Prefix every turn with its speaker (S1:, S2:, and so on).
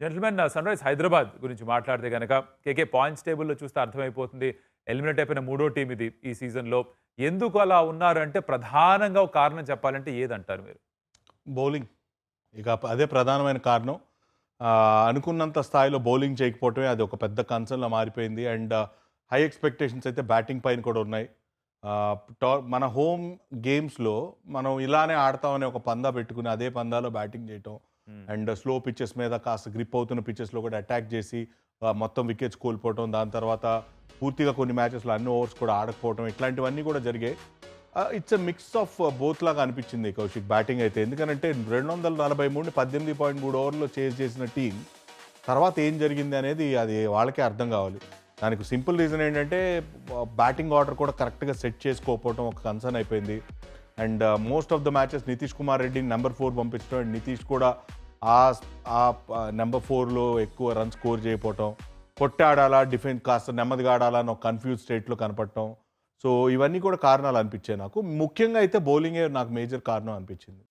S1: Gentlemen sun rise Hyderabad గురించి మాట్లాడితే గనక కేకే పాయింట్స్ టేబుల్‌లో చూస్తే అర్థమైపోతుంది. ఎలిమినేట్ అయిపోయిన మూడో టీమ్ ఇది ఈ సీజన్‌లో. ఎందుకు అలా ఉన్నారంటే ప్రధానంగా ఒక కారణం చెప్పాలంటే ఏదంటారు మీరు?
S2: బౌలింగ్. అదే ప్రధానమైన కారణం. అనుకున్నంత స్థాయిలో బౌలింగ్ చేయకపోవటమే అది ఒక పెద్ద కన్సర్న్‌లా మారిపోయింది. అండ్ హై ఎక్స్‌పెక్టేషన్స్ అయితే బ్యాటింగ్ పైన కూడా ఉన్నాయి. మన హోమ్ గేమ్స్‌లో మనం ఇలానే ఆడతామని ఒక పందా పెట్టుకుని అదే పందాలో బ్యాటింగ్ చేయటం. అండ్ స్లో పిచెస్ మీద కాస్త గ్రిప్ అవుతున్న పిచెస్‌లో కూడా అటాక్ చేసి మొత్తం వికెట్స్ కోల్పోవటం. దాని తర్వాత పూర్తిగా కొన్ని మ్యాచెస్‌లో అన్ని ఓవర్స్ కూడా ఆడకపోవటం ఇట్లాంటివన్నీ కూడా జరిగాయి. It's a mix of both లాగా అనిపించింది కౌశిక్ బ్యాటింగ్ అయితే. ఎందుకంటే 243ని 18.3 ఓవర్‌లో చేజ్ చేసిన టీం తర్వాత ఏం జరిగింది అనేది అది వాళ్ళకే అర్థం కావాలి. దానికి సింపుల్ రీజన్ ఏంటంటే బ్యాటింగ్ ఆర్డర్ కూడా కరెక్ట్‌గా సెట్ చేసుకోకపోవడం ఒక కన్సర్న్ అయిపోయింది. And most of the matches Nitish Kumar రెడ్డిని నెంబర్ 4 పంపించడం అండ్ నితీష్ కూడా ఆ నెంబర్ 4లో ఎక్కువ రన్ స్కోర్ చేయకపోవటం, కొట్టి ఆడాలా డిఫెన్స్ కాస్త నెమ్మదిగా ఆడాలా అని ఒక కన్‌ఫ్యూజ్ స్టేట్‌లో కనపడటం. సో ఇవన్నీ కూడా కారణాలు అనిపించాయి నాకు. ముఖ్యంగా అయితే బౌలింగే నాకు మేజర్ కారణం అనిపించింది.